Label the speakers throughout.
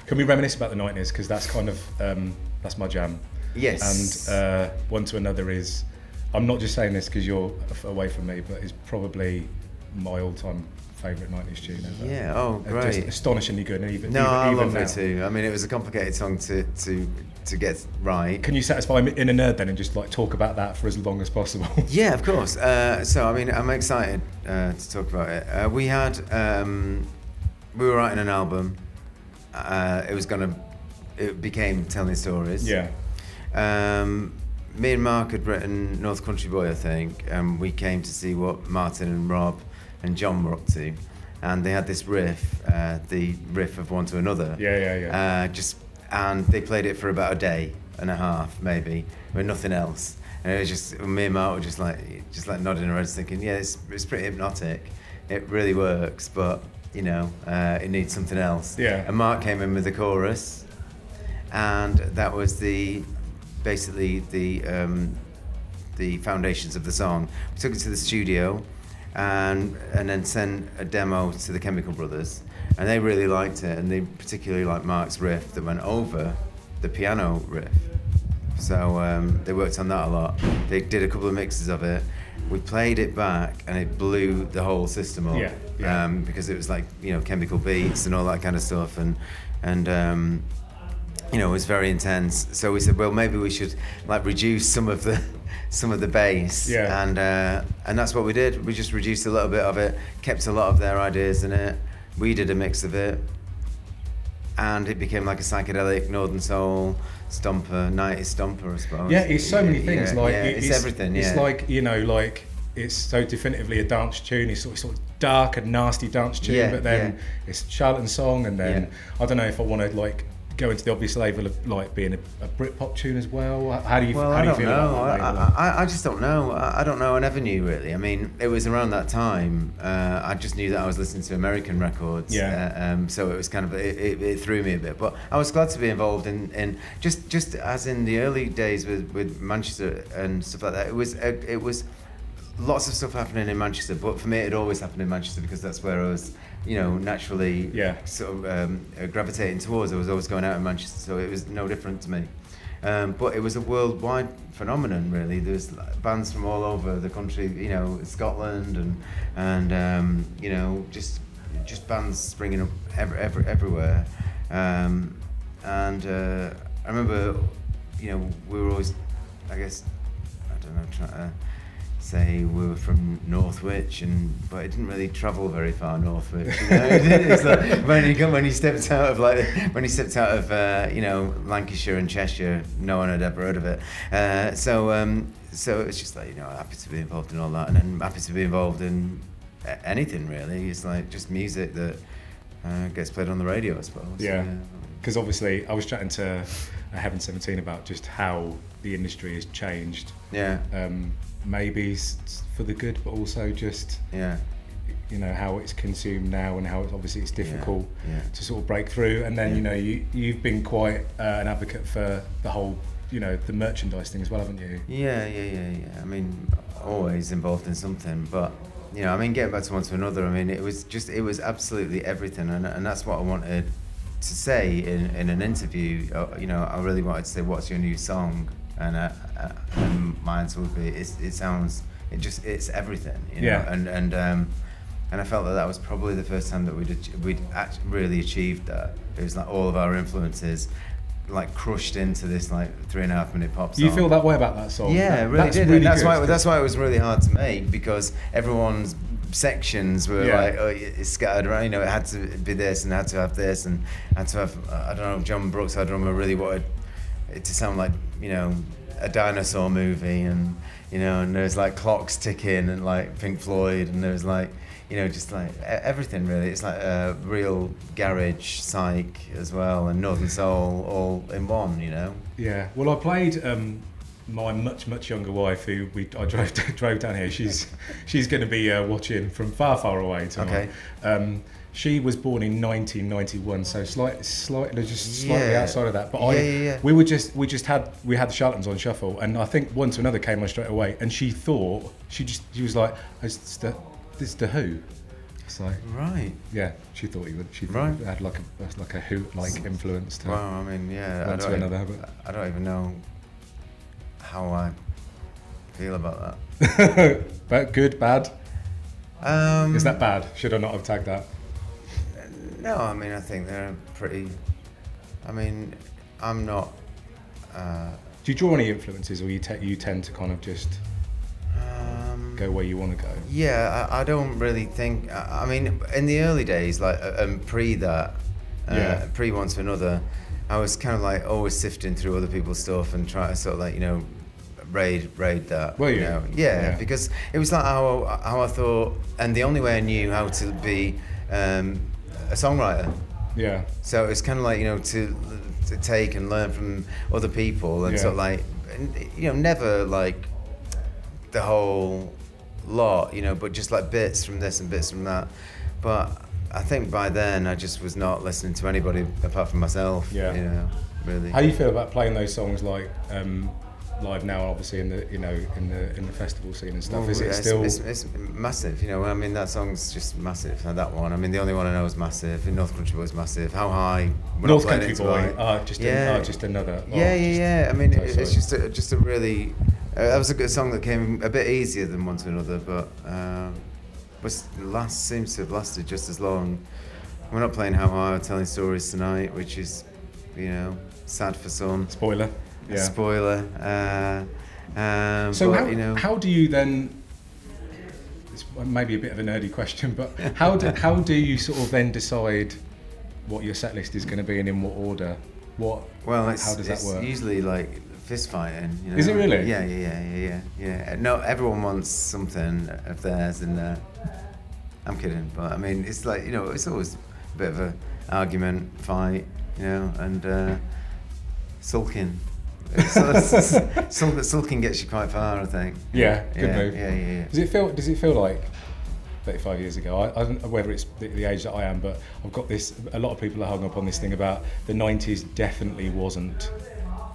Speaker 1: Can we reminisce about the 90s? Because that's kind of, that's my jam.
Speaker 2: Yes.
Speaker 1: And One to Another is, I'm not just saying this because you're away from me, but it's probably my all-time favourite 90s tune ever.
Speaker 2: Yeah, oh, great.
Speaker 1: Just astonishingly good. And even
Speaker 2: I love
Speaker 1: now.
Speaker 2: it too. I mean, it was a complicated song to get right.
Speaker 1: Can you satisfy me in a nerd then and just like talk about that for as long as possible?
Speaker 2: Yeah, of course. So, I mean, I'm excited to talk about it. We were writing an album. It became Telling Stories.
Speaker 1: Yeah.
Speaker 2: Me and Mark had written North Country Boy, I think, and we came to see what Martin and Rob and John were up to, and they had this riff, the riff of One to Another.
Speaker 1: Yeah.
Speaker 2: And they played it for about a day and a half, maybe, with nothing else. And it was just me and Mark were just like nodding our heads, thinking, yeah, it's pretty hypnotic. It really works, but you know, it needs something else.
Speaker 1: Yeah.
Speaker 2: And Mark came in with the chorus, and that was basically the foundations of the song. We took it to the studio, and then sent a demo to the Chemical Brothers, and they really liked it, and they particularly liked Mark's riff that went over the piano riff. So they worked on that a lot. They did a couple of mixes of it. We played it back, and it blew the whole system up.
Speaker 1: Yeah.
Speaker 2: Because it was like, you know, chemical beats and all that kind of stuff, and you know, it was very intense. So we said, well, maybe we should like reduce some of the bass.
Speaker 1: Yeah.
Speaker 2: And that's what we did. We just reduced a little bit of it, kept a lot of their ideas in it. We did a mix of it, and it became like a psychedelic northern soul stomper, 90s stomper, I suppose.
Speaker 1: Yeah, it's so many things.
Speaker 2: Yeah,
Speaker 1: like
Speaker 2: yeah, it's everything. Yeah.
Speaker 1: It's like, you know, like it's so definitively a dance tune. It's sort of dark and nasty dance tune, but then it's Charlatans song, and then I don't know if I want to like go into the obvious label of like being a Britpop tune as well. How do you feel about that?
Speaker 2: I just don't know. I don't know. I never knew really. I mean, it was around that time. I just knew that I was listening to American records.
Speaker 1: Yeah.
Speaker 2: So it was kind of it threw me a bit. But I was glad to be involved in just as in the early days with Manchester and stuff like that. It was lots of stuff happening in Manchester. But for me, it always happened in Manchester because that's where I was, you know, naturally sort of gravitating towards. I was always going out in Manchester, so it was no different to me. But it was a worldwide phenomenon, really. There's bands from all over the country, you know, Scotland and you know, just bands springing up everywhere. And I remember, you know, we were always, I guess, I don't know, trying to say we were from Northwich, but it didn't really travel very far Northwich. You know? It's like when you stepped out of you know, Lancashire and Cheshire, no one had ever heard of it. So it's just like, you know, happy to be involved in all that, and then happy to be involved in anything really. It's like just music that gets played on the radio, I suppose.
Speaker 1: Yeah. Because obviously, I was chatting to Heaven 17 about just how the industry has changed.
Speaker 2: Yeah.
Speaker 1: Maybe for the good, but also just you know, how it's consumed now, and how it's difficult to sort of break through. And then you know, you've been quite an advocate for the whole, you know, the merchandise thing as well, haven't you?
Speaker 2: Yeah. I mean, always involved in something, but you know, I mean, getting back to One to Another, I mean, it was absolutely everything, and that's what I wanted to say in an interview. You know, I really wanted to say, what's your new song? And my answer would be, it's everything, you know. And I felt that was probably the first time that we'd really achieved that. It was like all of our influences like crushed into this like 3.5 minute pop song.
Speaker 1: You feel that way about that song?
Speaker 2: Yeah, really did. Really, that's why it was really hard to make, because everyone's sections were like, oh, it's scattered around, you know. It had to be this, and had to have this, and had to have, I don't know, John Brooks, our drummer, really wanted it to sound like, you know, a dinosaur movie, and you know, and there's like clocks ticking and like Pink Floyd, and there's like, you know, just like everything really. It's like a real garage psych as well, and Northern Soul all in one, you know. Yeah.
Speaker 1: Well, I played my much younger wife, who I drove down here. She's going to be watching from far away tonight. Okay. She was born in 1991, so slightly outside of that. But we had the Charlatans on shuffle, and I think One to Another came on straight away. And she thought she was like, "This is the Who."
Speaker 2: So right.
Speaker 1: Yeah, she thought he would. She
Speaker 2: right.
Speaker 1: had like a Hoot influence to.
Speaker 2: Well, I mean, yeah, I don't even know how I feel about
Speaker 1: that. But good, bad. Is that bad? Should I not have tagged that?
Speaker 2: No, I mean, I think they're pretty. I mean, I'm not.
Speaker 1: Do you draw any influences, or you tend to kind of just go where you want to go?
Speaker 2: Yeah, I don't really think. I mean, in the early days, like pre that, pre One to Another, I was kind of like always sifting through other people's stuff and trying to sort of like, you know, raid that.
Speaker 1: Well,
Speaker 2: you know? Yeah, because it was like how I thought, and the only way I knew how to be a songwriter.
Speaker 1: Yeah.
Speaker 2: So it's kind of like, you know, to take and learn from other people and sort of like, you know, never like the whole lot, you know, but just like bits from this and bits from that. But I think by then I just was not listening to anybody apart from myself.
Speaker 1: Yeah.
Speaker 2: You know, really.
Speaker 1: How do you feel about playing those songs like live now, obviously in the in the festival scene and stuff? Is it still?
Speaker 2: It's massive, you know. I mean, that song's just massive. That one. I mean, the only one I know is massive. In North Country Boy is massive. How High?
Speaker 1: North Country Boy. Just another.
Speaker 2: Yeah. I mean, it's just a really. That was a good song that came a bit easier than One to Another, but seems to have lasted just as long. We're not playing How High or Telling Stories tonight, which is, you know, sad for some.
Speaker 1: Spoiler. Yeah.
Speaker 2: Spoiler.
Speaker 1: So
Speaker 2: but,
Speaker 1: how do you then? It's maybe a bit of a nerdy question, but how do you sort of then decide what your set list is going to be and in what order? How does that work?
Speaker 2: It's usually like fist fighting. You know?
Speaker 1: Is it really?
Speaker 2: Yeah. No, everyone wants something of theirs, and I'm kidding, but I mean, it's like, you know, it's always a bit of an argument, fight, you know, and sulking. Sulking gets you quite far, I think.
Speaker 1: Yeah, good move.
Speaker 2: Yeah.
Speaker 1: Does it feel like 35 years ago? I don't know whether it's the age that I am, but I've got this. A lot of people are hung up on this thing about the 90s. Definitely wasn't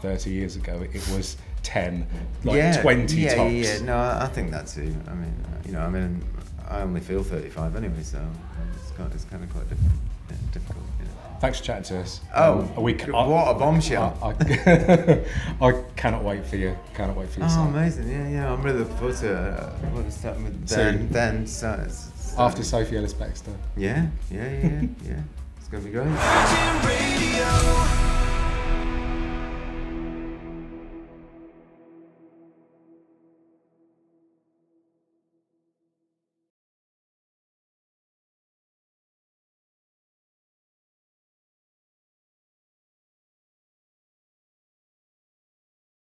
Speaker 1: 30 years ago. It was 10, 20 tops.
Speaker 2: Yeah. No, I think that too. I mean, you know, I only feel 35 anyway, so it's kind of quite difficult. You know.
Speaker 1: Thanks for chatting to us.
Speaker 2: What a bombshell!
Speaker 1: I cannot wait for you.
Speaker 2: Oh, song. Amazing! Yeah. I'm really looking forward to it. We're starting with then.
Speaker 1: After Sophie Ellis-Bextor.
Speaker 2: Yeah. It's gonna be great.